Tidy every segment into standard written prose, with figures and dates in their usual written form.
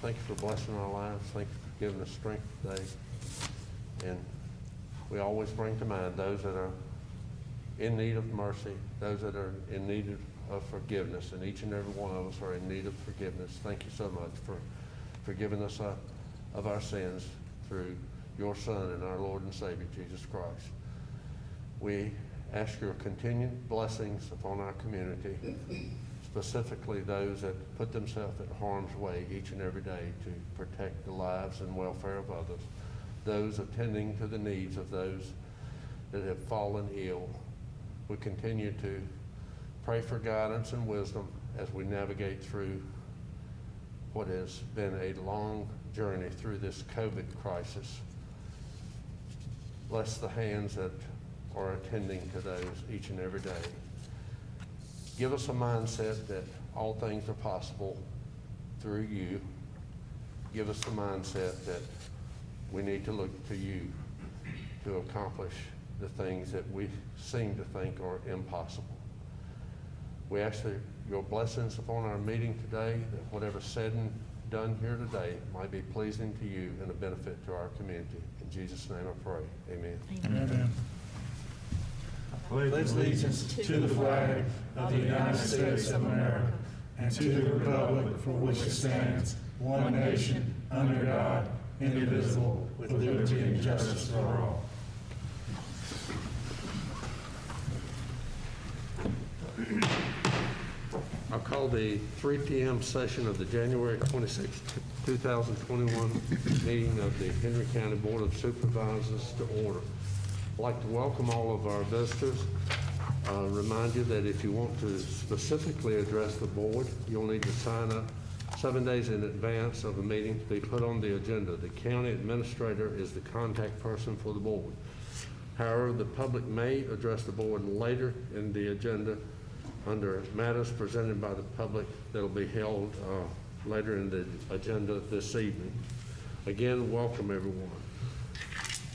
Thank you for blessing our lives. Thank you for giving us strength today. And we always bring to mind those that are in need of mercy, those that are in need of forgiveness, and each and every one of us are in need of forgiveness. Thank you so much for forgiving us of our sins through your Son and our Lord and Savior, Jesus Christ. We ask your continued blessings upon our community, specifically those that put themselves in harm's way each and every day to protect the lives and welfare of others, those attending to the needs of those that have fallen ill. We continue to pray for guidance and wisdom as we navigate through what has been a long journey through this COVID crisis. Bless the hands that are attending to those each and every day. Give us a mindset that all things are possible through you. Give us the mindset that we need to look to you to accomplish the things that we seem to think are impossible. We ask that your blessings upon our meeting today, that whatever's said and done here today might be pleasing to you and a benefit to our community. In Jesus' name I pray. Amen. Amen. I pledge allegiance to the flag of the United States of America and to the republic for which it stands, one nation, under God, indivisible, with liberty and justice for all. I'll call the 3 p.m. session of the January 26, 2021 meeting of the Henry County Board of Supervisors to order. I'd like to welcome all of our visitors. Remind you that if you want to specifically address the board, you'll need to sign up 7 days in advance of the meeting to be put on the agenda. The county administrator is the contact person for the board. However, the public may address the board later in the agenda under matters presented by the public that will be held later in the agenda this evening. Again, welcome everyone.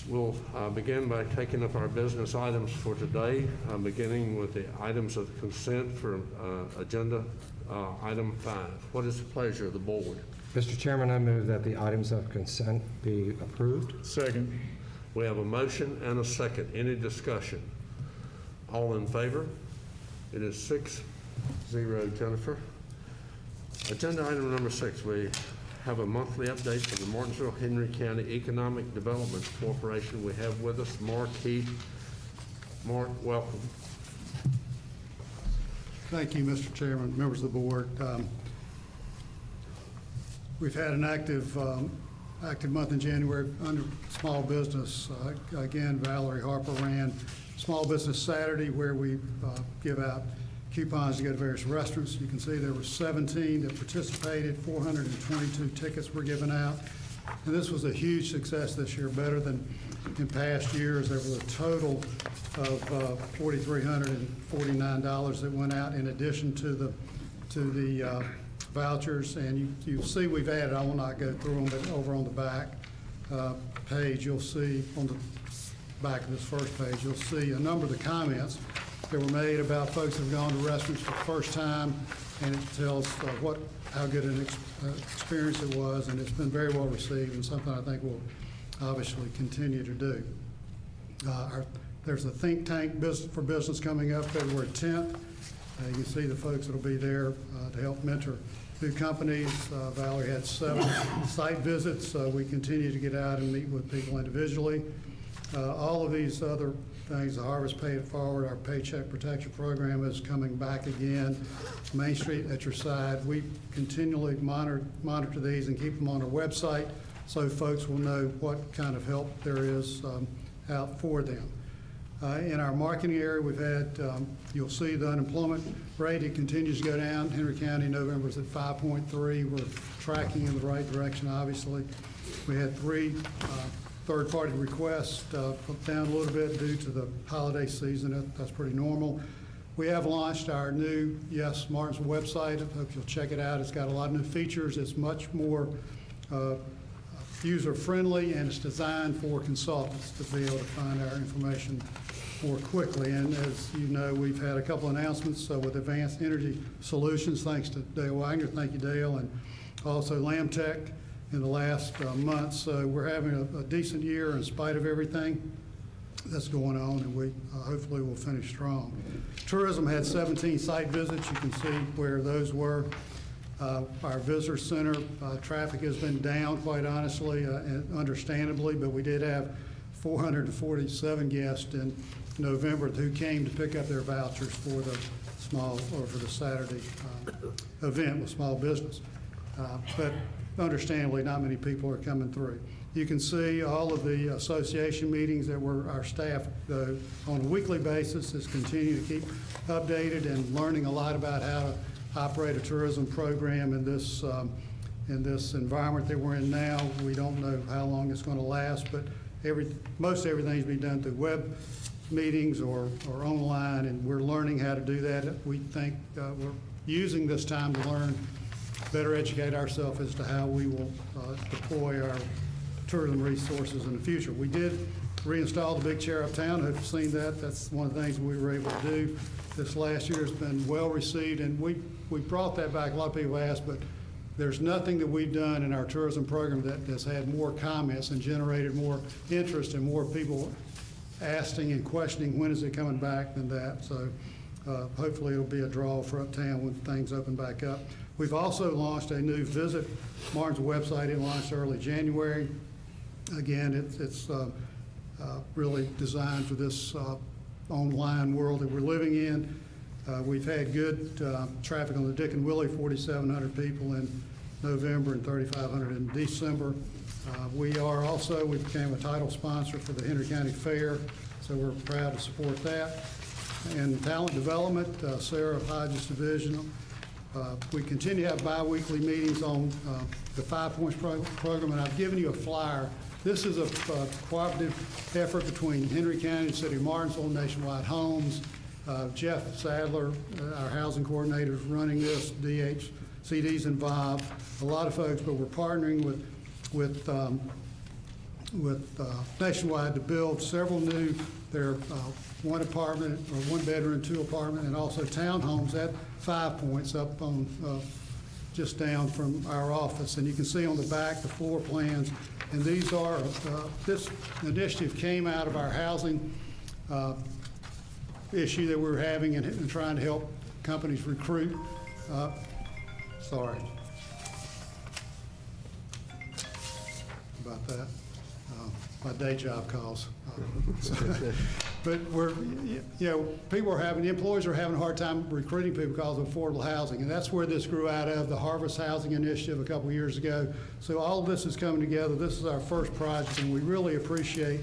We'll begin by taking up our business items for today, beginning with the items of consent for agenda item 5. What is the pleasure of the board? Mr. Chairman, I move that the items of consent be approved. Second. We have a motion and a second. Any discussion? All in favor? It is 6-0, Jennifer. Agenda item number 6, we have a monthly update from the Martinsville Henry County Economic Development Corporation. We have with us Mark Heath. Mark, welcome. Thank you, Mr. Chairman, members of the board. We've had an active month in January under small business. Again, Valerie Harper ran Small Business Saturday, where we give out coupons to go to various restaurants. You can see there were 17 that participated, 422 tickets were given out. And this was a huge success this year, better than in past years. There was a total of $4,349 that went out in addition to the vouchers. And you'll see we've added, I will not go through them, but over on the back page, you'll see on the back of this first page, you'll see a number of the comments that were made about folks who have gone to restaurants for the first time, and it tells how good an experience it was, and it's been very well received and something I think we'll obviously continue to do. There's a think tank for business coming up February 10th. You can see the folks that will be there to help mentor new companies. Valerie had 7 site visits. We continue to get out and meet with people individually. All of these other things, the Harvest Pay It Forward, our Paycheck Protection Program is coming back again. Main Street at your side. We continually monitor these and keep them on our website so folks will know what kind of help there is out for them. In our marketing area, we've had, you'll see the unemployment rate, it continues to go down. Henry County, November is at 5.3. We're tracking in the right direction, obviously. We had 3 third-party requests put down a little bit due to the holiday season. That's pretty normal. We have launched our new Yes Martinsville website. I hope you'll check it out. It's got a lot of new features. It's much more user-friendly, and it's designed for consultants to be able to find our information more quickly. And as you know, we've had a couple announcements with Advanced Energy Solutions, thanks to Dale Wagner. Thank you, Dale. And also Lamb Tech in the last month. So we're having a decent year in spite of everything that's going on, and we hopefully will finish strong. Tourism had 17 site visits. You can see where those were. Our visitor center traffic has been down, quite honestly, and understandably, but we did have 447 guests in November who came to pick up their vouchers for the for the Saturday event with small business. But understandably, not many people are coming through. You can see all of the association meetings that our staff, on a weekly basis, is continuing to keep updated and learning a lot about how to operate a tourism program in this environment that we're in now. We don't know how long it's going to last, but most everything's being done through web meetings or online, and we're learning how to do that. We think we're using this time to learn, better educate ourselves as to how we will deploy our tourism resources in the future. We did reinstall the big chair uptown. I've seen that. That's one of the things we were able to do this last year. It's been well received, and we brought that back. A lot of people asked, but there's nothing that we've done in our tourism program that has had more comments and generated more interest and more people asking and questioning when is it coming back than that. So hopefully it'll be a draw for uptown when things open back up. We've also launched a new Visit Martin's website. It launched early January. Again, it's really designed for this online world that we're living in. We've had good traffic on the Dick and Willie, 4,700 people in November and 3,500 in December. We became a title sponsor for the Henry County Fair, so we're proud to support that. And talent development, Sarah Hodges Division. We continue to have bi-weekly meetings on the 5 Points program, and I've given you a flyer. This is a cooperative effort between Henry County and the City of Martinsville, Nationwide Homes. Jeff Sadler, our housing coordinator, is running this. DHCD's involved, a lot of folks, but we're partnering with Nationwide to build several new, they're one apartment or one bedroom, 2 apartment, and also townhomes at 5 Points up on just down from our office. And you can see on the back the floor plans. And these are, this initiative came out of our housing issue that we're having and trying to help companies recruit. Sorry about that. My day job calls. But the employees are having a hard time recruiting people because of affordable housing, and that's where this grew out of, the Harvest Housing Initiative a couple years ago. So all of this is coming together. This is our first project, and we really appreciate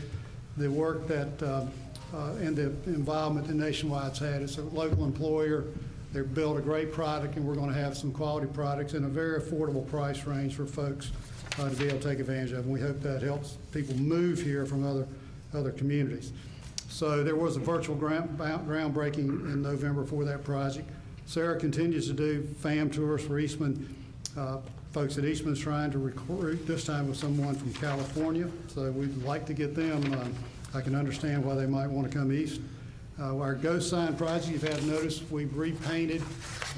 the work that and the involvement that Nationwide's had. It's a local employer. They've built a great product, and we're going to have some quality products in a very affordable price range for folks to be able to take advantage of. And we hope that helps people move here from other communities. So there was a virtual groundbreaking in November for that project. Sarah continues to do FAM tours for Eastman. Folks at Eastman's trying to recruit, this time with someone from California. So we'd like to get them. I can understand why they might want to come east. Our Ghost Sign project, you've had notice, we've repainted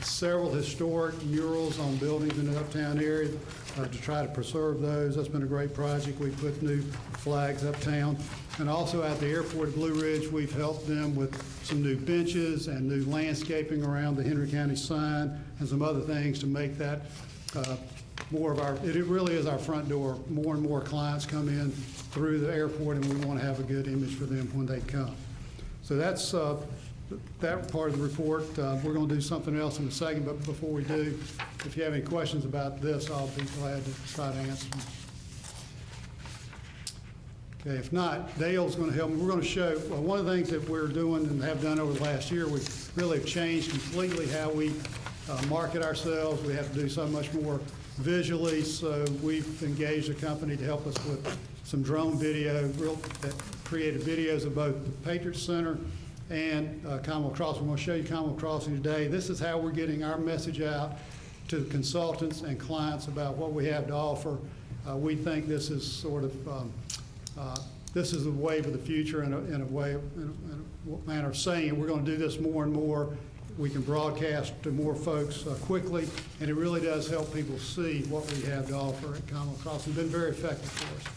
several historic murals on buildings in the uptown area to try to preserve those. That's been a great project. We put new flags uptown. And also at the airport at Blue Ridge, we've helped them with some new benches and new landscaping around the Henry County sign and some other things to make that more of our, it really is our front door. More and more clients come in through the airport, and we want to have a good image for them when they come. So that's that part of the report. We're going to do something else in a second, but before we do, if you have any questions about this, I'll be glad to try to answer them. Okay, if not, Dale's going to help me. We're going to show, one of the things that we're doing and have done over the last year, we really have changed completely how we market ourselves. We have to do so much more visually, so we've engaged a company to help us with some drone video, that created videos of both the Patriot Center and Commonwealth Crossing. We're going to show you Commonwealth Crossing today. This is how we're getting our message out to the consultants and clients about what we have to offer. We think this is sort of, this is the wave of the future in a manner of saying it. We're going to do this more and more. we can broadcast to more folks quickly, and it really does help people see what we have to offer at Common Cross. It's been very effective for us.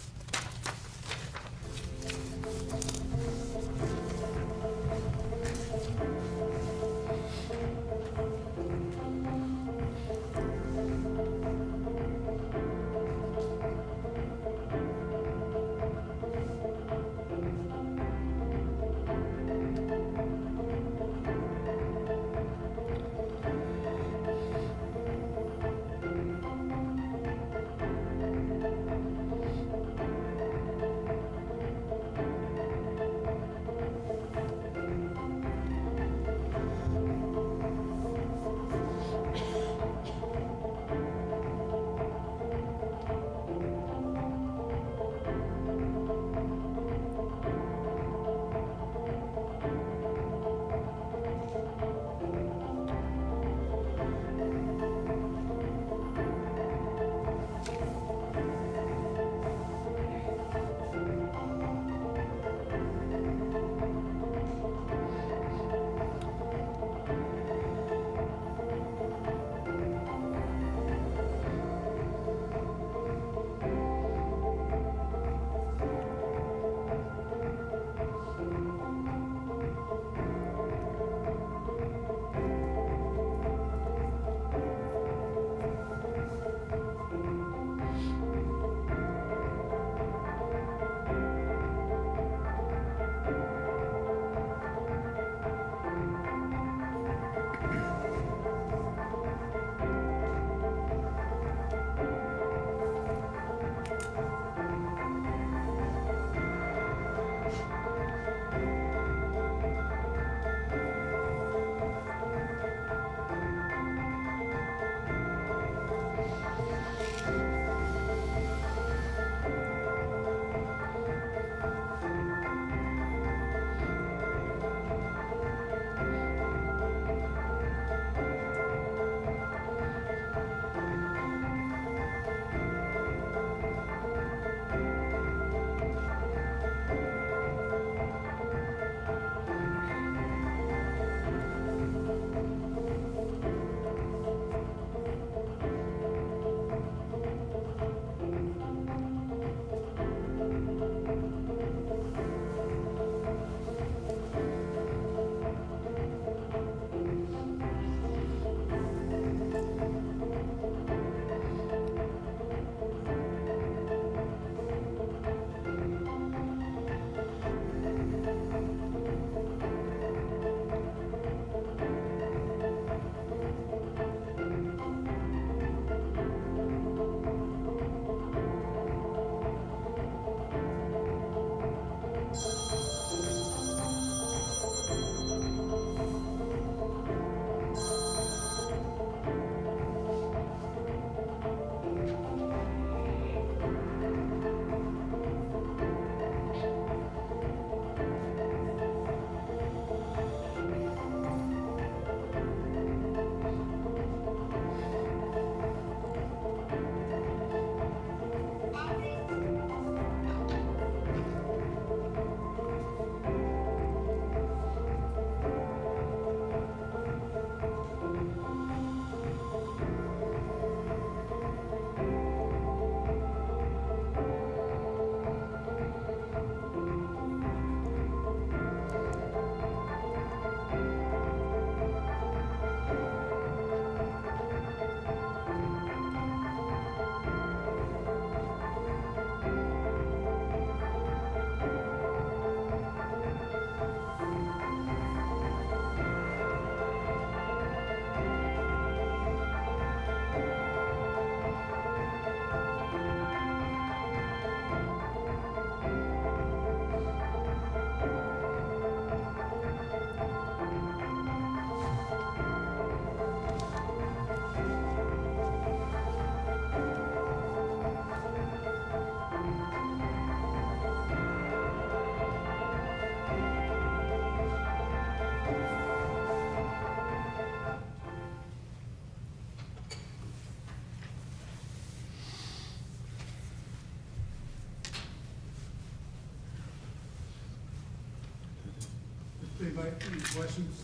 Anybody, any questions?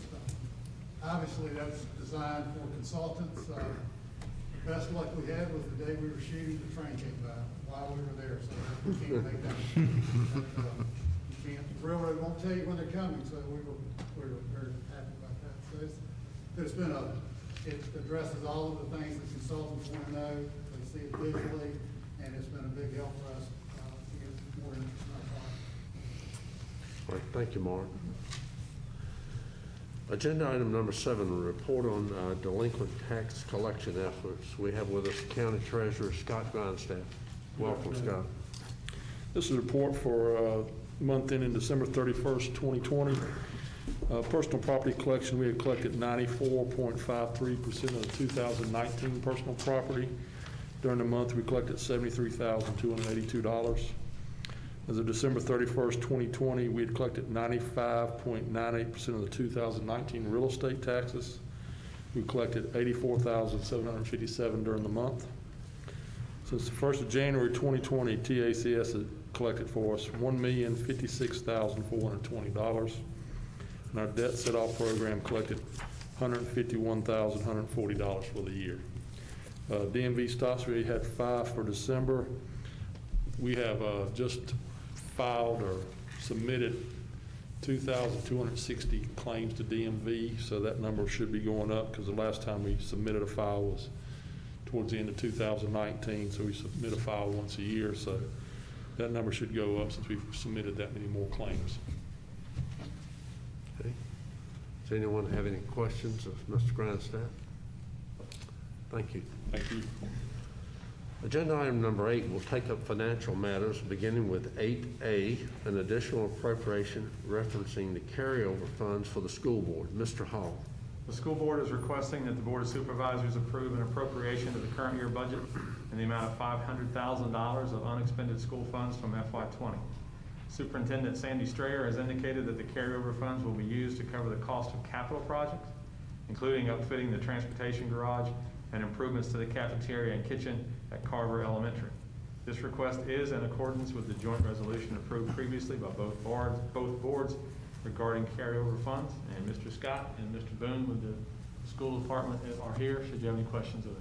Obviously, that's designed for consultants. The best luck we had was the day we were shooting, the train came by while we were there, so we can't make that. You can't, the railroad won't tell you when they're coming, so we were very happy about that. So it addresses all of the things that consultants want to know. They see it visually, and it's been a big help for us to get more interest in our project. All right, thank you, Mark. Agenda item number 7, a report on delinquent tax collection efforts. We have with us County Treasurer Scott Grindstaff. Welcome, Scott. This is a report for month ending December 31st, 2020. Personal property collection, we had collected 94.53% of the 2019 personal property. During the month, we collected $73,282. As of December 31st, 2020, we had collected 95.98% of the 2019 real estate taxes. We collected $84,757 during the month. Since the 1st of January 2020, TACS has collected for us $1,056,420. And our debt set-off program collected $151,140 for the year. DMV stops, we had 5 for December. We have just filed or submitted 2,260 claims to DMV, so that number should be going up because the last time we submitted a file was towards the end of 2019, so we submit a file once a year, so that number should go up since we've submitted that many more claims. Okay. Does anyone have any questions of Mr. Grindstaff? Thank you. Thank you. Agenda item number 8 will take up financial matters, beginning with 8A, an additional appropriation referencing the carryover funds for the school board. Mr. Hall. The school board is requesting that the Board of Supervisors approve an appropriation to the current year budget in the amount of $500,000 of unexpended school funds from FY20. Superintendent Sandy Strayer has indicated that the carryover funds will be used to cover the cost of capital projects, including upfitting the transportation garage and improvements to the cafeteria and kitchen at Carver Elementary. This request is in accordance with the joint resolution approved previously by both boards regarding carryover funds. And Mr. Scott and Mr. Boone with the school department are here should you have any questions of it.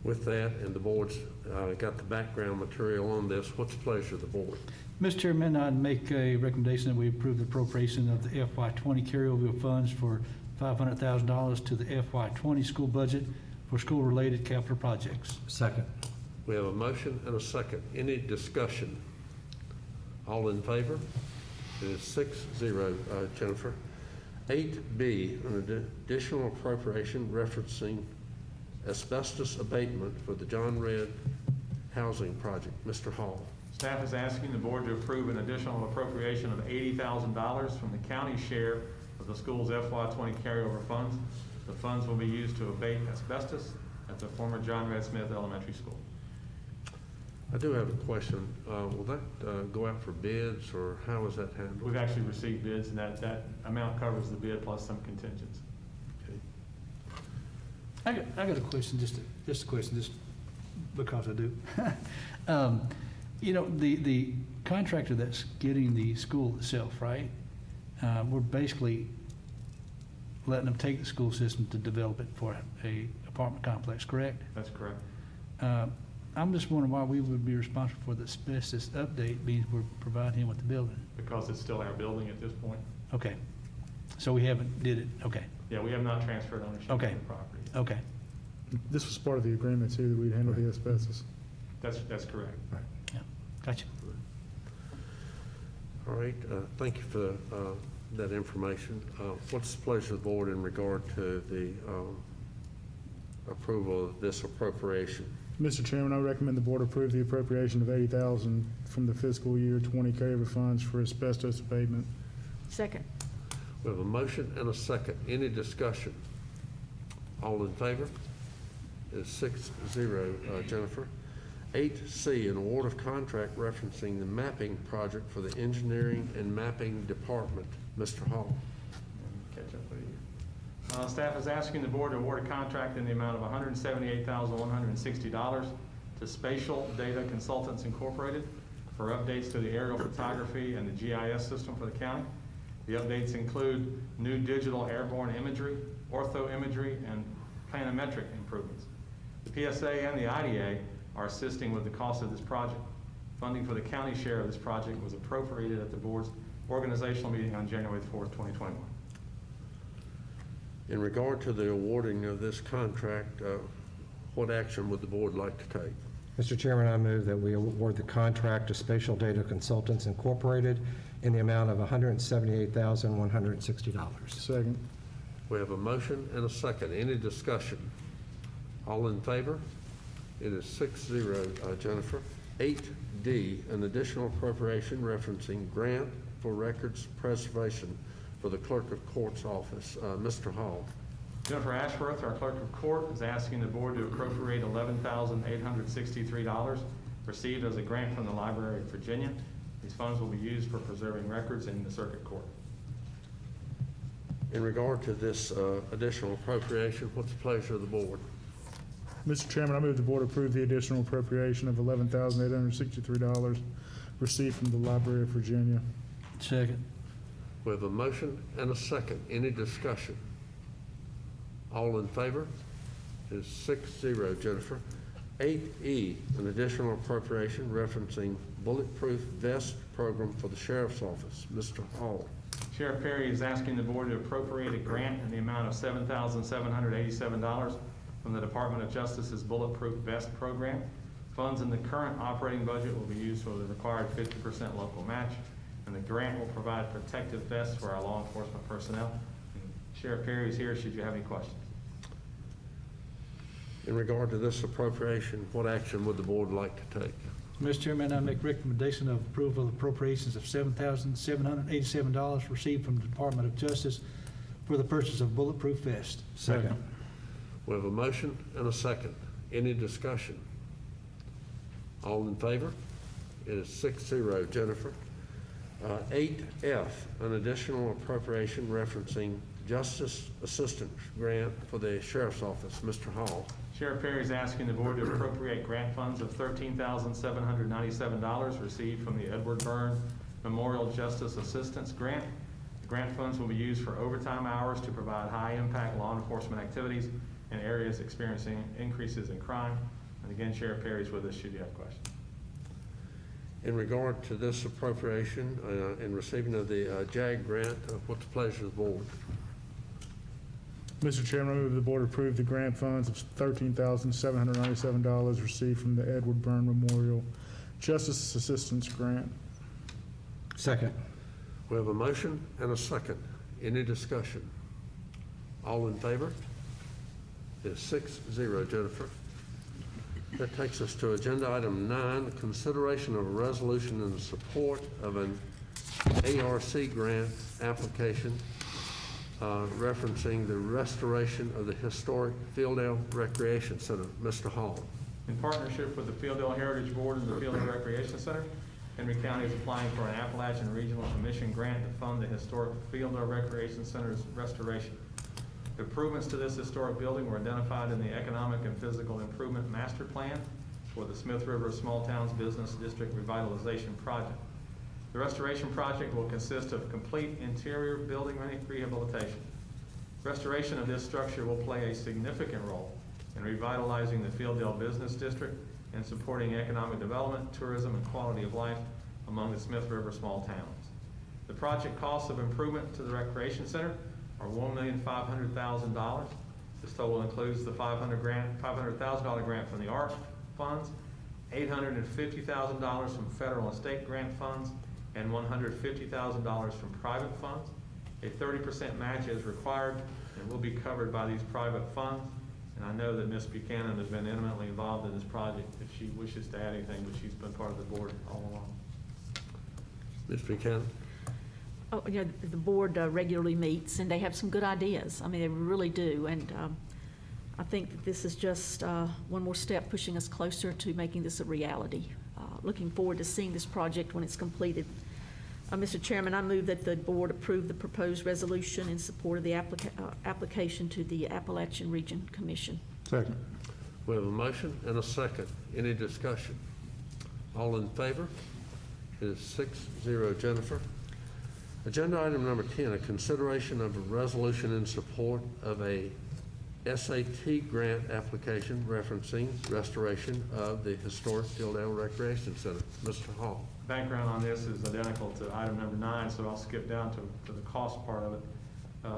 With that, and the board's got the background material on this, what's the pleasure of the board? Mr. Chairman, I'd make a recommendation that we approve the appropriation of the FY20 carryover funds for $500,000 to the FY20 school budget for school-related capital projects. Second. We have a motion and a second. Any discussion? All in favor? It is 6-0, Jennifer. 8B, an additional appropriation referencing asbestos abatement for the John Redd housing project. Mr. Hall. Staff is asking the board to approve an additional appropriation of $80,000 from the county share of the school's FY20 carryover funds. The funds will be used to abate asbestos at the former John Redd Smith Elementary School. I do have a question. Will that go out for bids, or how is that handled? We've actually received bids, and that amount covers the bid plus some contingents. Okay. I got a question, just a question, just because I do. You know, the contractor that's getting the school itself, right? We're basically letting them take the school system to develop it for a apartment complex, correct? That's correct. I'm just wondering why we would be responsible for the asbestos update, means we're providing him with the building. Because it's still our building at this point. Okay, so we haven't did it, okay, Yeah, we have not transferred ownership of Okay. the property. okay. This was part of the agreement too, that we'd handle the asbestos. That's correct. Yeah, gotcha. All right. Thank you for that information. What's the pleasure of the board in regard to the approval of this appropriation? Mr. Chairman, I recommend the board approve the appropriation of $80,000 from the fiscal year 20 carryover funds for asbestos abatement. Second. We have a motion and a second. Any discussion? All in favor? It's 6-0, Jennifer. 8C, an award of contract referencing the mapping project for the engineering and mapping department. Mr. Hall. Catch up with you. Staff is asking the board to award a contract in the amount of $178,160 to Spatial Data Consultants Incorporated for updates to the aerial photography and the GIS system for the county. The updates include new digital airborne imagery, ortho imagery, and planimetric improvements. The PSA and the IDA are assisting with the cost of this project. Funding for the county share of this project was appropriated at the board's organizational meeting on January 4th, 2021. In regard to the awarding of this contract, what action would the board like to take? Mr. Chairman, I move that we award the contract to Spatial Data Consultants Incorporated in the amount of $178,160. Second. We have a motion and a second. Any discussion? All in favor? It is 6-0, Jennifer. 8D, an additional appropriation referencing grant for records preservation for the Clerk of Court's office. Mr. Hall. Jennifer Ashworth, our clerk of court, is asking the board to appropriate $11,863 received as a grant from the Library of Virginia. These funds will be used for preserving records in the circuit court. In regard to this additional appropriation, what's the pleasure of the board? Mr. Chairman, I move the board approve the additional appropriation of $11,863 received from the Library of Virginia. Second. We have a motion and a second. Any discussion? All in favor? It is 6-0, Jennifer. 8E, an additional appropriation referencing bulletproof vest program for the sheriff's office. Mr. Hall. Sheriff Perry is asking the board to appropriate a grant in the amount of $7,787 from the Department of Justice's Bulletproof Vest Program. Funds in the current operating budget will be used for the required 50% local match, and the grant will provide protective vests for our law enforcement personnel. Sheriff Perry is here should you have any questions. In regard to this appropriation, what action would the board like to take? Mr. Chairman, I make recommendation of approval of appropriations of $7,787 received from the Department of Justice for the purchase of bulletproof vests. Second. We have a motion and a second. Any discussion? All in favor? It is 6-0, Jennifer. 8F, an additional appropriation referencing Justice Assistance Grant for the Sheriff's Office. Mr. Hall. Sheriff Perry is asking the board to appropriate grant funds of $13,797 received from the Edward Byrne Memorial Justice Assistance Grant. The grant funds will be used for overtime hours to provide high-impact law enforcement activities in areas experiencing increases in crime. And again, Sheriff Perry is with us should you have questions. In regard to this appropriation and receiving of the JAG grant, what's the pleasure of the board? Mr. Chairman, I move the board approve the grant funds of $13,797 received from the Edward Byrne Memorial Justice Assistance Grant. Second. We have a motion and a second. Any discussion? All in favor? It's 6-0, Jennifer. That takes us to agenda item 9, consideration of a resolution in support of an ARC grant application referencing the restoration of the historic Fieldale Recreation Center. Mr. Hall. In partnership with the Fieldale Heritage Board and the Fieldale Recreation Center, Henry County is applying for an Appalachian Regional Commission grant to fund the historic Fieldale Recreation Center's restoration. The improvements to this historic building were identified in the Economic and Physical Improvement Master Plan for the Smith River Small Towns Business District Revitalization Project. The restoration project will consist of complete interior building rehabilitation. Restoration of this structure will play a significant role in revitalizing the Fieldale Business District and supporting economic development, tourism, and quality of life among the Smith River small towns. The project costs of improvement to the recreation center are $1,500,000. This total includes the $500,000 grant from the ARC funds, $850,000 from federal and state grant funds, and $150,000 from private funds. A 30% match is required and will be covered by these private funds. And I know that Ms. Buchanan has been intimately involved in this project. If she wishes to add anything, but she's been part of the board all along. Ms. Buchanan. Oh, you know, the board regularly meets, and they have some good ideas. I mean, they really do. And I think that this is just one more step pushing us closer to making this a reality. Looking forward to seeing this project when it's completed. Mr. Chairman, I move that the board approve the proposed resolution in support of the application to the Appalachian Region Commission. Second. We have a motion and a second. Any discussion? All in favor? It is 6-0, Jennifer. Agenda item number 10, a consideration of a resolution in support of a SAT grant application referencing restoration of the historic Gildale Recreation Center. Mr. Hall. Background on this is identical to item number 9, so I'll skip down to the cost part of it.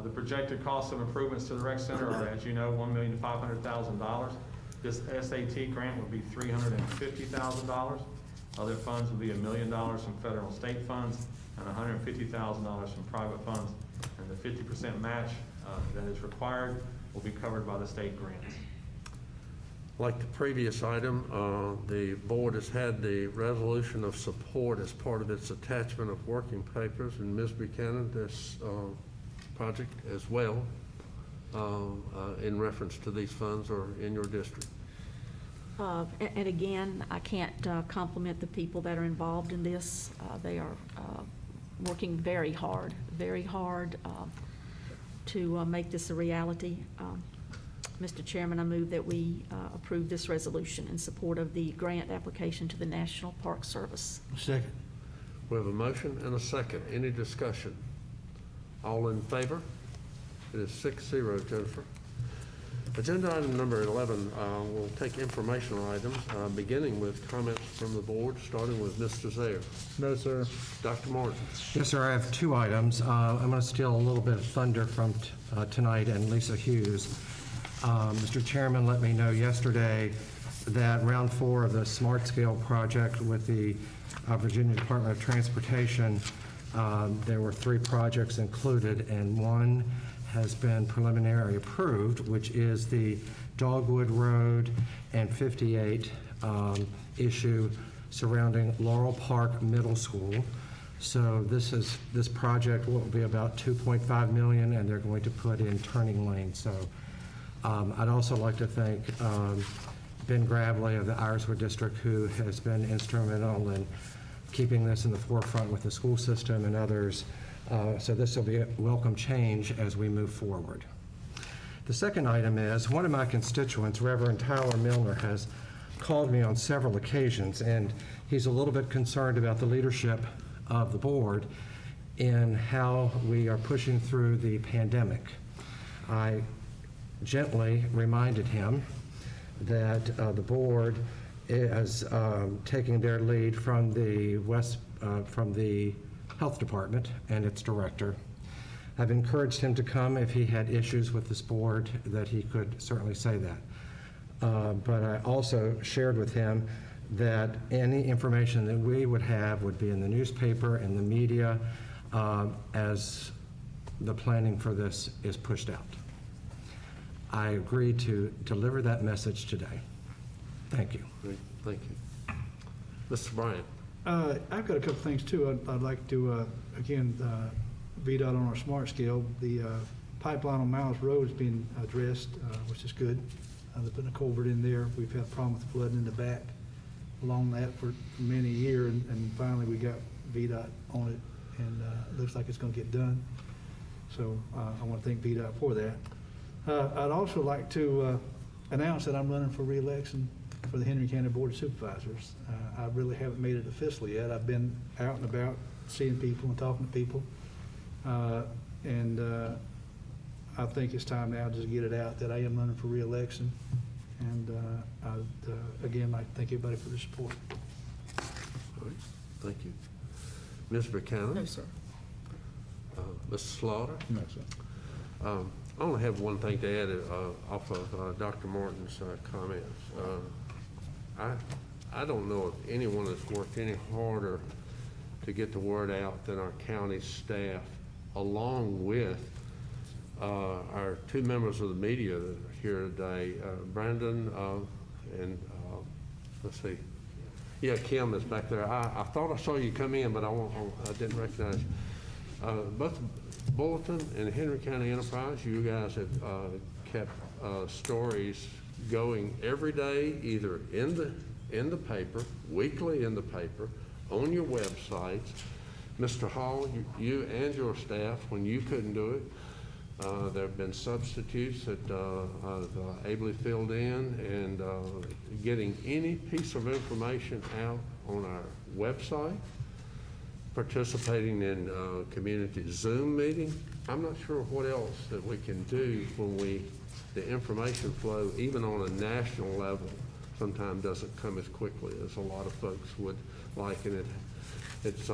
The projected cost of improvements to the rec center are, as you know, $1,500,000. This SAT grant would be $350,000. Other funds would be $1 million from federal and state funds and $150,000 from private funds. And the 50% match that is required will be covered by the state grants. Like the previous item, the board has had the resolution of support as part of its attachment of working papers. And Ms. Buchanan, this project as well, in reference to these funds, are in your district. And again, I can't compliment the people that are involved in this. They are working very hard to make this a reality. Mr. Chairman, I move that we approve this resolution in support of the grant application to the National Park Service. Second. We have a motion and a second. Any discussion? All in favor? It is 6-0, Jennifer. Agenda item number 11, we'll take informational items, beginning with comments from the board, starting with Mr. Zaire. No, sir. Dr. Martin. Yes, sir, I have 2 items. I'm going to steal a little bit of thunder from tonight and Lisa Hughes. Mr. Chairman let me know yesterday that round 4 of the Smart Scale project with the Virginia Department of Transportation, there were 3 projects included, and one has been preliminarily approved, which is the Dogwood Road and 58 issue surrounding Laurel Park Middle School. So this project will be about $2.5 million, and they're going to put in turning lanes. So I'd also like to thank Ben Gravely of the Iriswood District, who has been instrumental in keeping this in the forefront with the school system and others. So this will be a welcome change as we move forward. The second item is, one of my constituents, Reverend Tyler Milner, has called me on several occasions, and he's a little bit concerned about the leadership of the board in how we are pushing through the pandemic. I gently reminded him that the board is taking their lead from the Health Department and its director. I've encouraged him to come if he had issues with this board, that he could certainly say that. But I also shared with him that any information that we would have would be in the newspaper and the media as the planning for this is pushed out. I agree to deliver that message today. Thank you. Great. Thank you. Mr. Bryant. I've got a couple things too. I'd like to, again, VDOT on our smart scale. The pipeline on Miles Road is being addressed, which is good. They're putting a culvert in there. We've had a problem with flooding in the back along that for many years, and finally we got VDOT on it, and it looks like it's going to get done. So I want to thank VDOT for that. I'd also like to announce that I'm running for re-election for the Henry County Board of Supervisors. I really haven't made it official yet. I've been out and about seeing people and talking to people. And I think it's time now to get it out that I am running for re-election. And I'd, again, like to thank everybody for the support. All right. Thank you. Ms. Buchanan. No, sir. Mr. Slaughter. No, sir. I only have one thing to add off of Dr. Martin's comments. I don't know if anyone has worked any harder to get the word out than our county staff, along with our 2 members of the media that are here today, Brandon and let's see. Yeah, Kim is back there. I thought I saw you come in, but I didn't recognize you. Both Bulletin and Henry County Enterprise, you guys have kept stories going every day, either in the paper, weekly in the paper, on your websites. Mr. Hall, you and your staff, when you couldn't do it, there have been substitutes that have ably filled in, and getting any piece of information out on our website, participating in community Zoom meeting. I'm not sure what else that we can do when the information flow, even on a national level, sometimes doesn't come as quickly as a lot of folks would like. And it's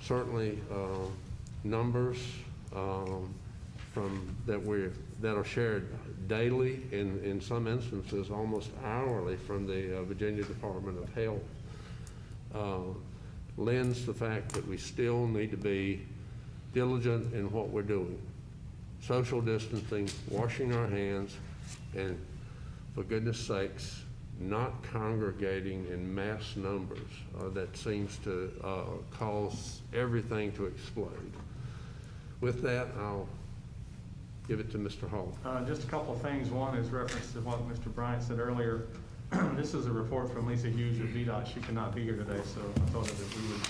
certainly numbers that are shared daily, in some instances almost hourly, from the Virginia Department of Health, lends the fact that we still need to be diligent in what we're doing. Social distancing, washing our hands, and for goodness sakes, not congregating in mass numbers. That seems to cause everything to explode. With that, I'll give it to Mr. Hall. Just a couple of things. One is reference to what Mr. Bryant said earlier. This is a report from Lisa Hughes of VDOT. She cannot be here today, so I thought that we would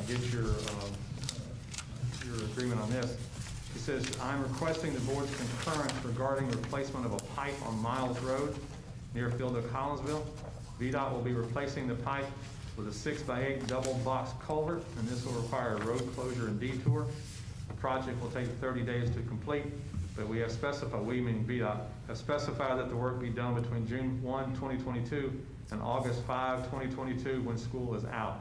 get your agreement on this. She says, I'm requesting the board's concurrence regarding replacement of a pipe on Miles Road near Field of Collinsville. VDOT will be replacing the pipe with a 6x8 double box culvert, and this will require a road closure and detour. The project will take 30 days to complete, but we have specified, we meaning VDOT, have specified that the work be done between June 1, 2022 and August 5, 2022, when school is out.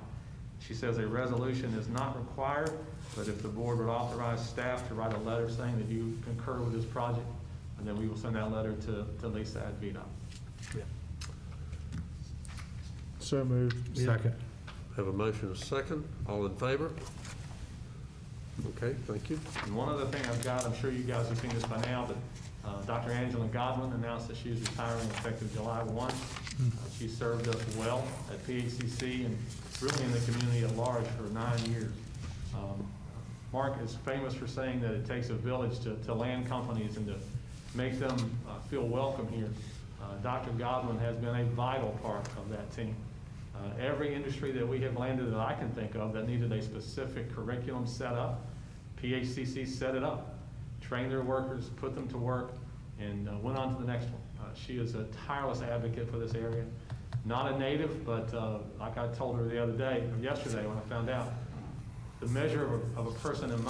She says a resolution is not required, but if the board would authorize staff to write a letter saying that you concur with this project, and then we will send that letter to Lisa at VDOT. So moved. Second. Have a motion and a second. All in favor? Okay, thank you. And one other thing I've got, I'm sure you guys have seen this by now, but Dr. Angela Godwin announced that she is retiring effective July 1. She served us well at PHCC and really in the community at large for 9 years. Mark is famous for saying that it takes a village to land companies and to make them feel welcome here. Dr. Godwin has been a vital part of that team. Every industry that we have landed that I can think of that needed a specific curriculum set up, PHCC set it up, trained their workers, put them to work, and went on to the next one. She is a tireless advocate for this area. Not a native, but like I told her the other day, or yesterday when I found out, the measure of a person in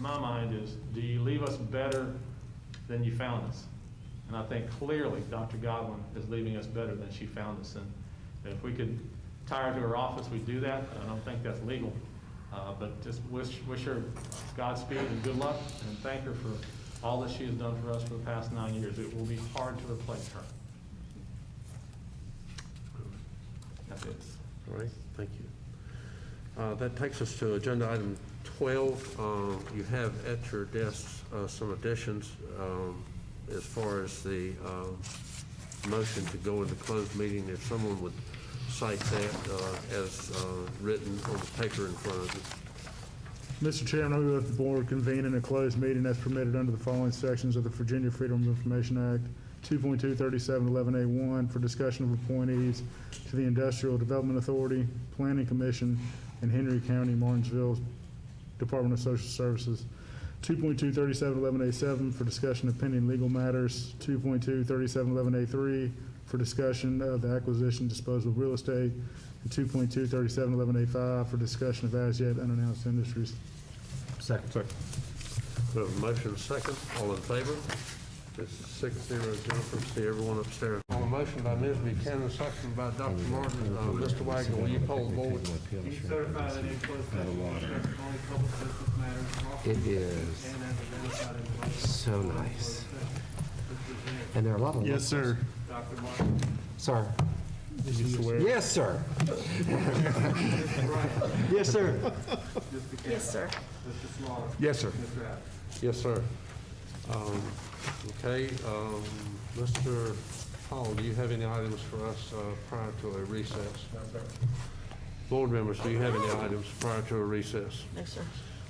my mind is, do you leave us better than you found us? And I think clearly Dr. Godwin is leaving us better than she found us. And if we could tie her to her office, we'd do that. I don't think that's legal. But just wish her Godspeed and good luck, and thank her for all that she has done for us for the past 9 years. It will be hard to replace her. That's it. All right, thank you. That takes us to agenda item 12. You have at your desks some additions as far as the motion to go into closed meeting. If someone would cite that as written on the paper in front of you. Mr. Chairman, I move that the board convene in a closed meeting as permitted under the following sections of the Virginia Freedom of Information Act, 2.23711A1, for discussion of appointees to the Industrial Development Authority, Planning Commission, and Henry County, Martinsville Department of Social Services. 2.23711A7 for discussion of pending legal matters. 2.23711A3 for discussion of the acquisition, disposal of real estate. And 2.23711A5 for discussion of as yet unannounced industries. Second. We have a motion and a second. All in favor? It's 6-0, Jennifer. See everyone upstairs. On a motion by Ms. Buchanan, second by Dr. Martin. Mr. Wagner, will you poll the board? You certify that in closed session, only public business matters. It is so nice. And there are a lot of. Yes, sir. Dr. Martin. Sir. Did you swear? Yes, sir. Yes, sir. Yes, sir. Mr. Slaughter. Yes, sir. Mr. Adams. Yes, sir. Okay, Mr. Hall, do you have any items for us prior to a recess? No, sir. Board members, do you have any items prior to a recess? No, sir.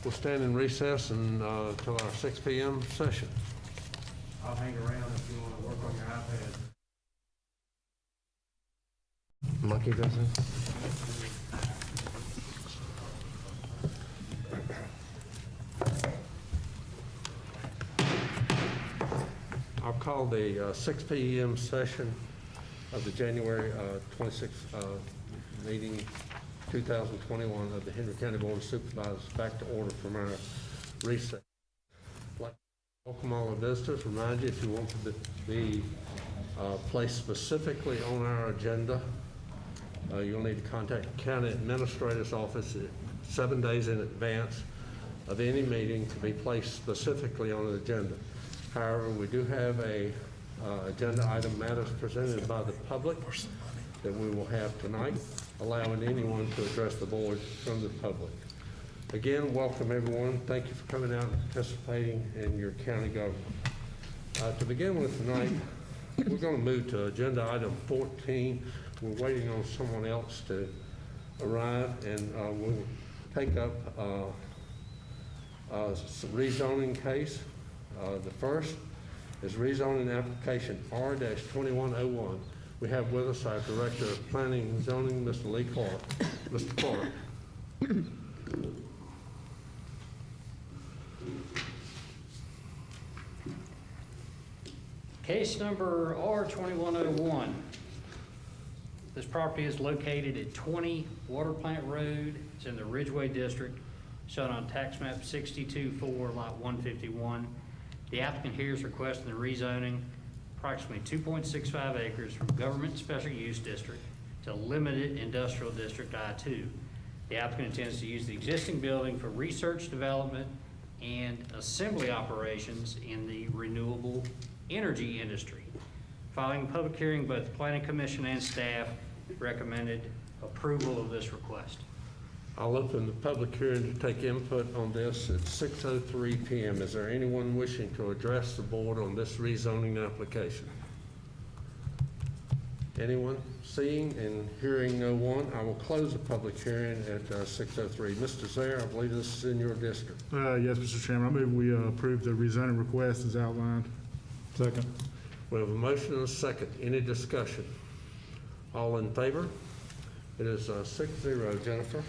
We'll stand in recess until our 6 p.m. session. I'll hang around if you want to work on your iPad. Monkey business. I'll call the 6 p.m. session of the January 26th meeting 2021 of the Henry County Board of Supervisors back to order from our recess. I'd like to welcome all the visitors. Remind you, if you want to be placed specifically on our agenda, you'll need to contact the county administrator's office 7 days in advance of any meeting to be placed specifically on an agenda. However, we do have a agenda item matters presented by the public that we will have tonight, allowing anyone to address the board from the public. Again, welcome everyone. Thank you for coming out and participating in your county government. To begin with tonight, we're going to move to agenda item 14. We're waiting on someone else to arrive, and we'll take up a rezoning case. The first is rezoning application R-2101. We have with us our Director of Planning and Zoning, Mr. Lee Clark. Mr. Clark. Case number R-2101. This property is located at 20 Water Plant Road. It's in the Ridgeway District, shown on tax map 62-4, lot 151. The applicant here is requesting the rezoning approximately 2.65 acres from Government Special Use District to Limited Industrial District I-2. The applicant intends to use the existing building for research, development, and assembly operations in the renewable energy industry. Following a public hearing, both the Planning Commission and staff recommended approval of this request. I'll open the public hearing to take input on this at 6:03 p.m. Is there anyone wishing to address the board on this rezoning application? Anyone? Seeing and hearing no one, I will close the public hearing at 6:03. Mr. Zaire, I believe this is in your district. Yes, Mr. Chairman, I move we approve the rezoning request as outlined. Second. We have a motion and a second. Any discussion? All in favor? It is 6-0. Jennifer.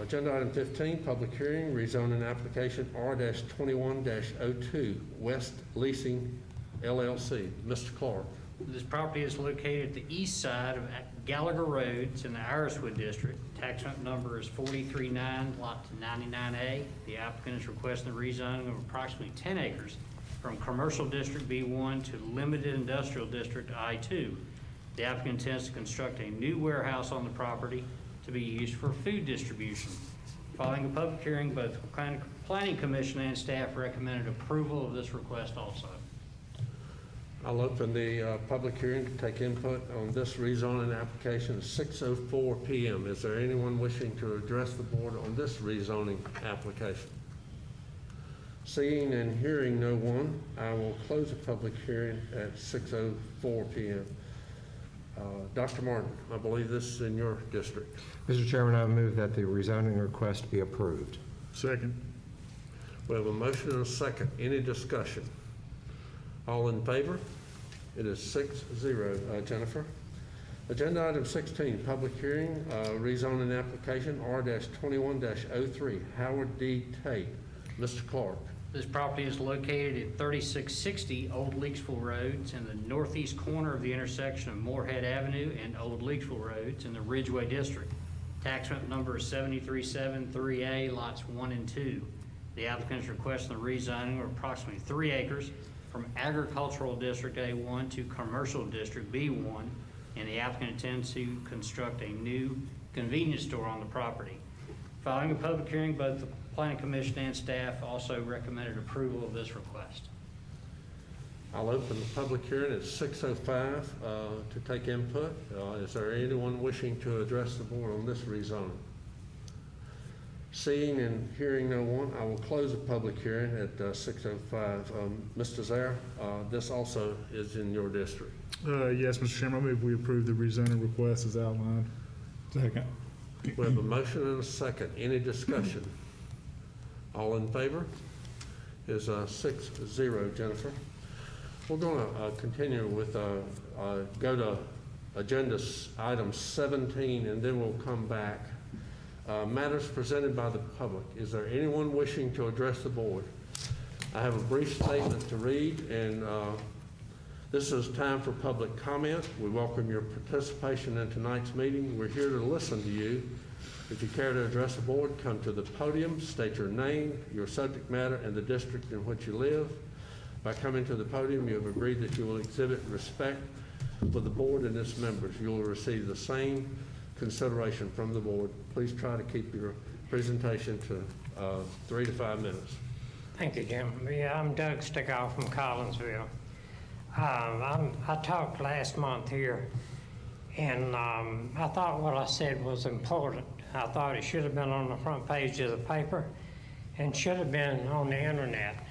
Agenda item 15, public hearing, rezoning application R-21-02, West Leasing LLC. Mr. Clark. This property is located at the east side of Gallagher Road. It's in the Iriswood District. Tax map number is 439, lot 99A. The applicant is requesting the rezoning of approximately 10 acres from Commercial District B1 to Limited Industrial District I2. The applicant intends to construct a new warehouse on the property to be used for food distribution. Following a public hearing, both the Planning Commission and staff recommended approval of this request also. I'll open the public hearing to take input on this rezoning application at 6:04 p.m. Is there anyone wishing to address the board on this rezoning application? Seeing and hearing no one, I will close the public hearing at 6:04 p.m. Dr. Martin, I believe this is in your district. Mr. Chairman, I move that the rezoning request be approved. Second. We have a motion and a second. Any discussion? All in favor? It is 6-0. Jennifer. Agenda item 16, public hearing, rezoning application R-21-03, Howard D. Tate. Mr. Clark. This property is located at 3660 Old Leaksville Road. It's in the northeast corner of the intersection of Moorhead Avenue and Old Leaksville Road. It's in the Ridgeway District. Tax map number is 7373A, lots 1 and 2. The applicant is requesting the rezoning of approximately 3 acres from Agricultural District A1 to Commercial District B1, and the applicant intends to construct a new convenience store on the property. Following a public hearing, both the Planning Commission and staff also recommended approval of this request. I'll open the public hearing at 6:05 to take input. Is there anyone wishing to address the board on this rezoning? Seeing and hearing no one, I will close the public hearing at 6:05. Mr. Zaire, this also is in your district. Yes, Mr. Chairman, I move we approve the rezoning request as outlined. Second. We have a motion and a second. Any discussion? All in favor? Is 6-0. Jennifer. We're going to continue with, go to agenda item 17, and then we'll come back. Matters presented by the public. Is there anyone wishing to address the board? I have a brief statement to read, and This is time for public comment. We welcome your participation in tonight's meeting. We're here to listen to you. If you care to address the board, come to the podium, state your name, your subject matter, and the district in which you live. By coming to the podium, you have agreed that you will exhibit respect for the board and its members. You will receive the same consideration from the board. Please try to keep your presentation to 3 to 5 minutes. Thank you, Jim. Yeah, I'm Doug Stickoff from Collinsville. I talked last month here, and I thought what I said was important. I thought it should have been on the front page of the paper and should have been on the internet,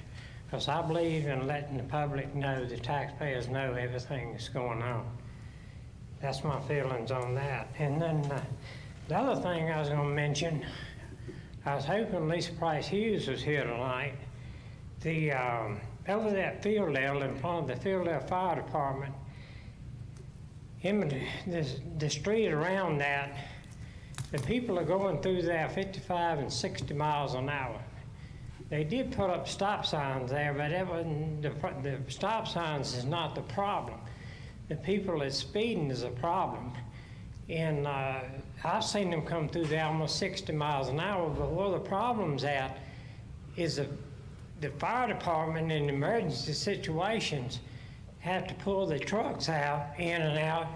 because I believe in letting the public know, the taxpayers know everything that's going on. That's my feelings on that. And then the other thing I was going to mention, I was hoping Lisa Price Hughes was here tonight. Over that field there, in front of the Fieldale Fire Department, the street around that, the people are going through there 55 and 60 miles an hour. They did put up stop signs there, but that wasn't the stop signs is not the problem. The people that's speeding is a problem. And I've seen them come through there almost 60 miles an hour, but where the problem's at is the fire department in emergency situations have to pull the trucks out, in and out,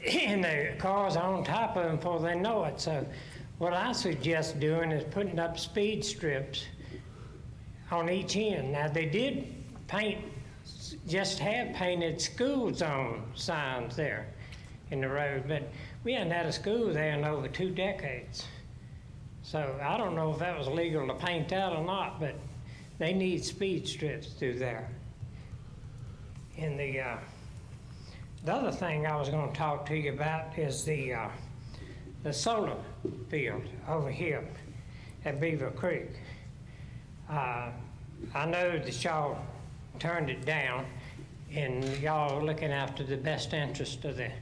and the cars are on top of them before they know it. So what I suggest doing is putting up speed strips on each end. Now, they did have painted school zone signs there in the road, but we hadn't had a school there in over 2 decades. So I don't know if that was legal to paint that or not, but they need speed strips through there. And the other thing I was going to talk to you about is the solar field over here at Beaver Creek. I know that y'all turned it down, and y'all are looking after the best interest of the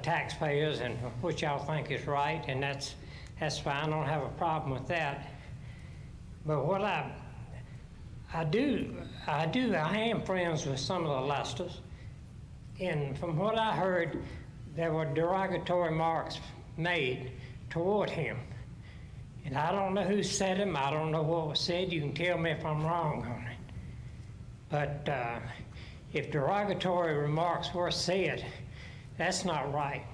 taxpayers and what y'all think is right, and that's fine. I don't have a problem with that. But what I am friends with some of the Lesters, and from what I heard, there were derogatory remarks made toward him. And I don't know who said them. I don't know what was said. You can tell me if I'm wrong on it. But if derogatory remarks were said, that's not right.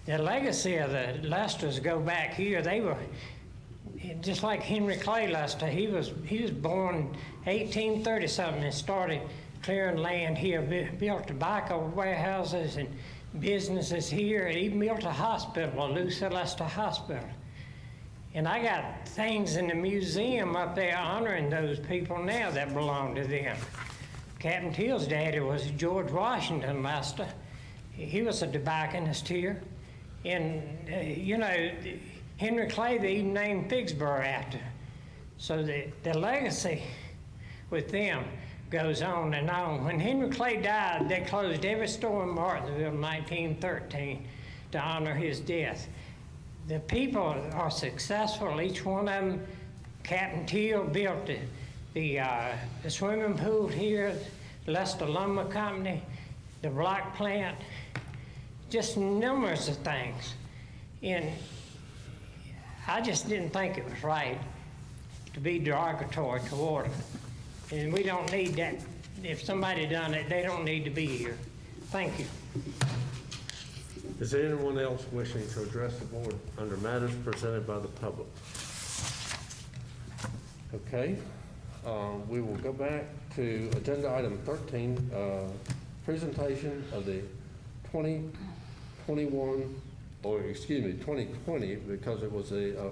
The legacy of the Lesters go back here. They were just like Henry Clay Lester. He was born 1830-something and started clearing land here, built tobacco warehouses and businesses here, and even built a hospital, a Lucy Lester Hospital. And I got things in the museum up there honoring those people now that belong to them. Captain Teal's daddy was George Washington Lester. He was a tobacconist here. And, Henry Clay, they even named Figsboro after. So the legacy with them goes on and on. When Henry Clay died, they closed every store in Martinsville in 1913 to honor his death. The people are successful, each one of them. Captain Teal built the swimming pool here, Lester Lumber Company, the block plant, just numerous of things. And I just didn't think it was right to be derogatory toward them. And we don't need that. If somebody done it, they don't need to be here. Thank you. Is there anyone else wishing to address the board under matters presented by the public? Okay, we will go back to agenda item 13, presentation of the 2020, because it was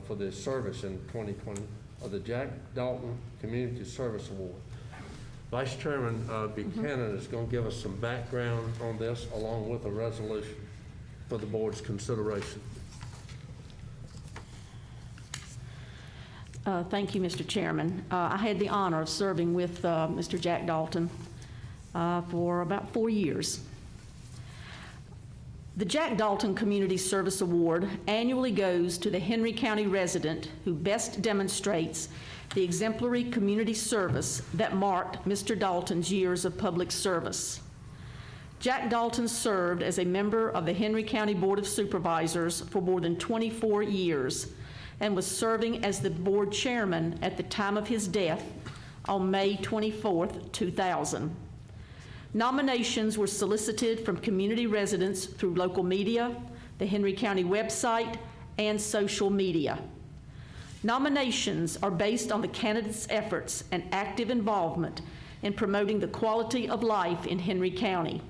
for the service in 2020, of the Jack Dalton Community Service Award. Vice Chairman Buchanan is going to give us some background on this along with a resolution for the board's consideration. Thank you, Mr. Chairman. I had the honor of serving with Mr. Jack Dalton for about 4 years. The Jack Dalton Community Service Award annually goes to the Henry County resident who best demonstrates the exemplary community service that marked Mr. Dalton's years of public service. Jack Dalton served as a member of the Henry County Board of Supervisors for more than 24 years and was serving as the board chairman at the time of his death on May 24th, 2000. Nominations were solicited from community residents through local media, the Henry County website, and social media. Nominations are based on the candidate's efforts and active involvement in promoting the quality of life in Henry County.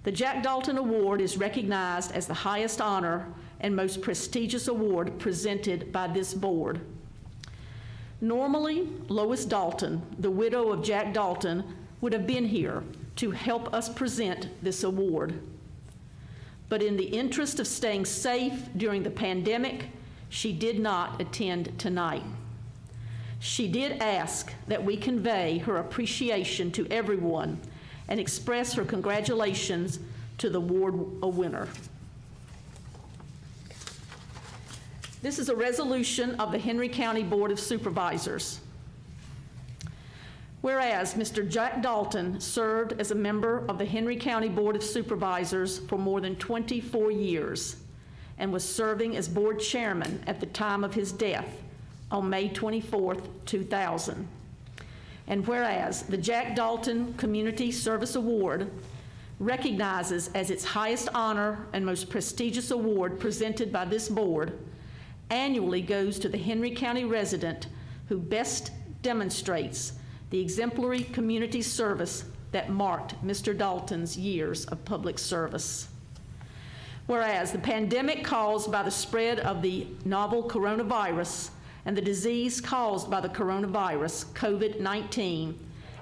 The Jack Dalton Award is recognized as the highest honor and most prestigious award presented by this board. Normally, Lois Dalton, the widow of Jack Dalton, would have been here to help us present this award. But in the interest of staying safe during the pandemic, she did not attend tonight. She did ask that we convey her appreciation to everyone and express her congratulations to the award winner. This is a resolution of the Henry County Board of Supervisors. Whereas Mr. Jack Dalton served as a member of the Henry County Board of Supervisors for more than 24 years and was serving as board chairman at the time of his death on May 24th, 2000. And whereas the Jack Dalton Community Service Award recognizes as its highest honor and most prestigious award presented by this board, annually goes to the Henry County resident who best demonstrates the exemplary community service that marked Mr. Dalton's years of public service. Whereas the pandemic caused by the spread of the novel coronavirus and the disease caused by the coronavirus, COVID-19,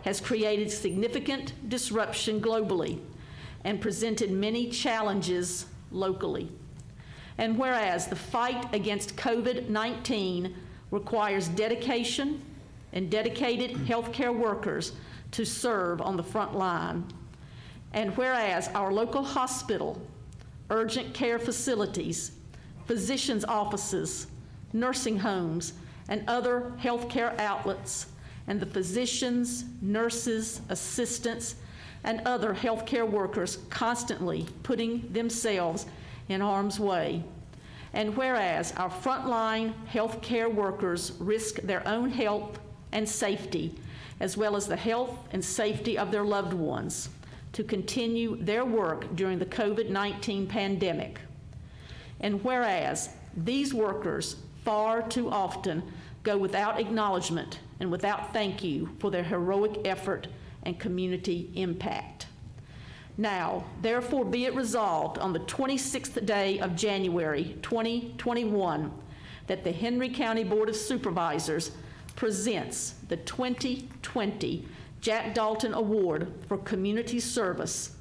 has created significant disruption globally and presented many challenges locally. And whereas the fight against COVID-19 requires dedication and dedicated healthcare workers to serve on the front line, and whereas our local hospital, urgent care facilities, physicians' offices, nursing homes, and other healthcare outlets, and the physicians, nurses, assistants, and other healthcare workers constantly putting themselves in harm's way. And whereas our frontline healthcare workers risk their own health and safety, as well as the health and safety of their loved ones, to continue their work during the COVID-19 pandemic. And whereas these workers far too often go without acknowledgement and without thank you for their heroic effort and community impact. Now, therefore be it resolved on the 26th day of January 2021 that the Henry County Board of Supervisors presents the 2020 Jack Dalton Award for Community Service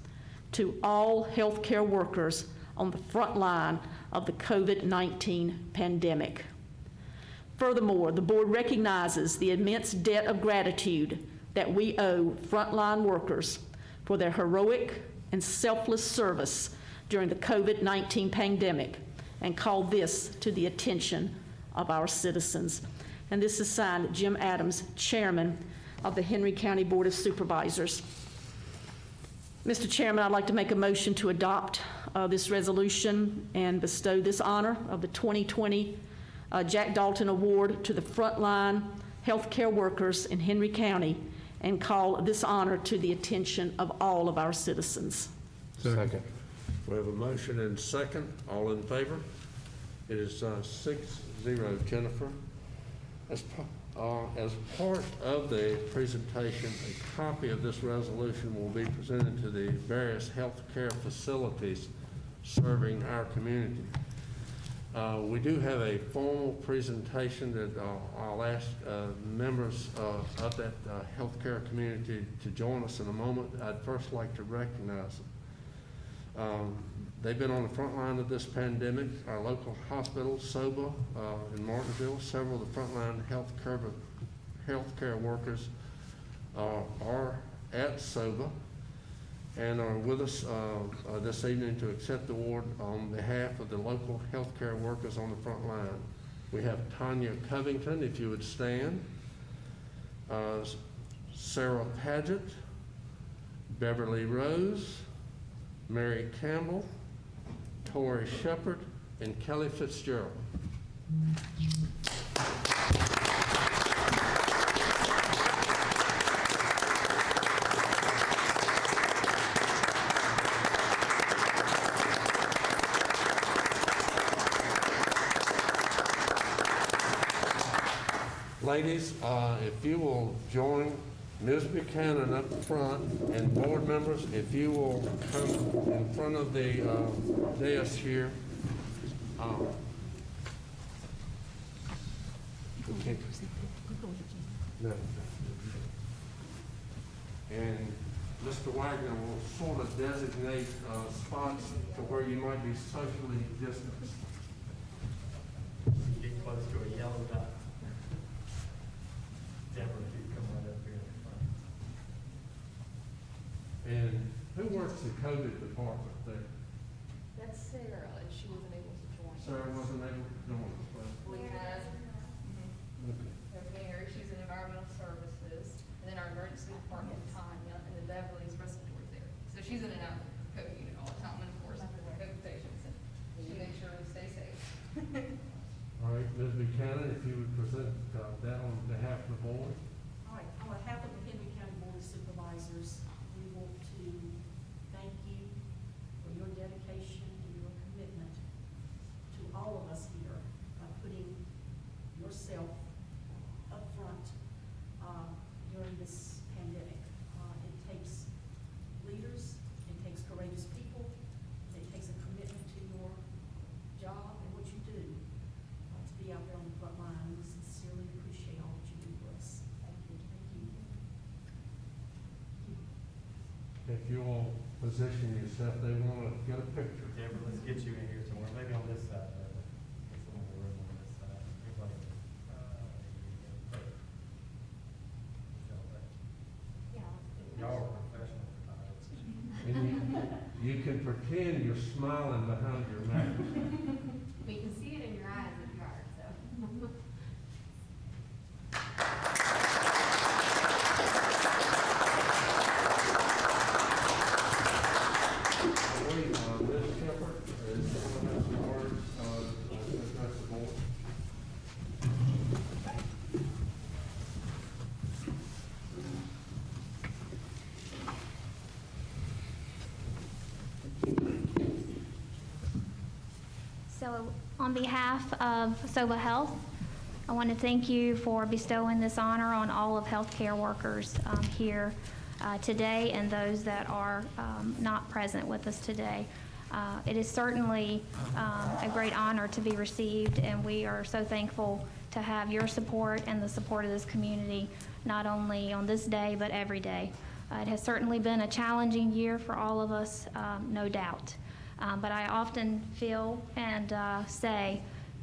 to all healthcare workers on the front line of the COVID-19 pandemic. Furthermore, the board recognizes the immense debt of gratitude that we owe frontline workers for their heroic and selfless service during the COVID-19 pandemic and call this to the attention of our citizens. And this is signed Jim Adams, Chairman of the Henry County Board of Supervisors. Mr. Chairman, I'd like to make a motion to adopt this resolution and bestow this honor of the 2020 Jack Dalton Award to the frontline healthcare workers in Henry County and call this honor to the attention of all of our citizens. Second. We have a motion and second. All in favor? It is 6-0, Jennifer. As part of the presentation, a copy of this resolution will be presented to the various healthcare facilities serving our community. We do have a formal presentation that I'll ask members of that healthcare community to join us in a moment. I'd first like to recognize them. They've been on the front line of this pandemic. Our local hospital, SOBA, in Martinsville, several of the frontline healthcare workers are at SOBA and are with us this evening to accept the award on behalf of the local healthcare workers on the front line. We have Tanya Covington, if you would stand, Sarah Paget, Beverly Rose, Mary Campbell, Tori Shepherd, and Kelly Fitzgerald. Ladies, if you will join Ms. Buchanan up front, and board members, if you will come in front of the dais here. Okay. No. And Mr. Wagner will sort of designate spots to where you might be socially distanced. Get close to a yellow dot. Deborah, if you come right up here in front. And who works the COVID department there? That's Sarah, and she wasn't able to join. Sarah wasn't able to join us, but. We have, Okay. Mary, she's in environmental services, and then our emergency department, Tanya, and then Beverly's respiratory therapy. So she's in and out of the COVID unit all the time, and of course, COVID patients, and she makes sure we stay safe. All right, Ms. Buchanan, if you would present that on behalf of the board. All right, on behalf of the Henry County Board of Supervisors, we want to thank you for your dedication and your commitment to all of us here by putting yourself up front during this pandemic. It takes leaders, it takes courageous people, and it takes a commitment to your job and what you do to be out there on the front line. We sincerely appreciate all that you do for us. Thank you. Thank you. If you will position yourself, they want to get a picture. Deborah, let's get you in here somewhere, maybe on this side. Get some of the room on this side. Everybody, y'all are professional. And you can pretend you're smiling behind your mask. We can see it in your eyes if you are, so. Ms. Shepherd, is someone has some words to address the board? So on behalf of SOVA Health, I want to thank you for bestowing this honor on all of healthcare workers here today and those that are not present with us today. It is certainly a great honor to be received, and we are so thankful to have your support and the support of this community, not only on this day, but every day. It has certainly been a challenging year for all of us, no doubt. But I often feel and say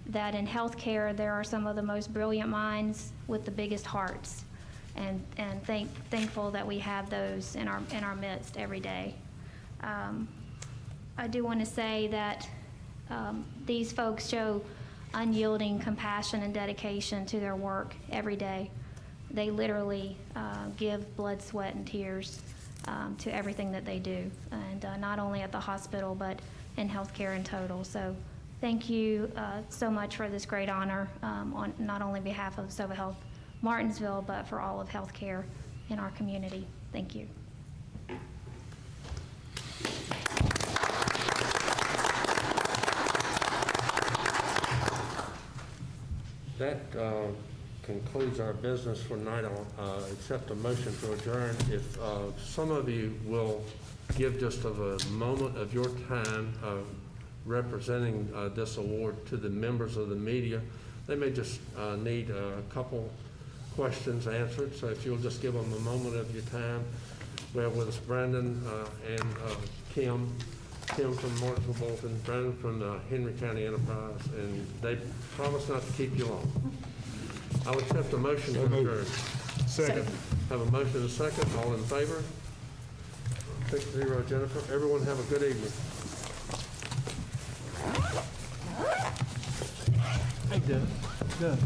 that in healthcare, there are some of the most brilliant minds with the biggest hearts, and thankful that we have those in our midst every day. I do want to say that these folks show unyielding compassion and dedication to their work every day. They literally give blood, sweat, and tears to everything that they do, and not only at the hospital, but in healthcare in total. So thank you so much for this great honor on not only behalf of SOVA Health Martinsville, but for all of healthcare in our community. Thank you. That concludes our business for tonight. I'll accept a motion to adjourn. If some of you will give just of a moment of your time representing this award to the members of the media. They may just need a couple questions answered, so if you'll just give them a moment of your time. We have with us Brandon and Kim from Martinsville Bolton, Brandon from the Henry County Enterprise, and they promise not to keep you long. I'll accept a motion to adjourn. Second. Have a motion and a second. All in favor? 6-0, Jennifer. Everyone have a good evening. Hey, Doug.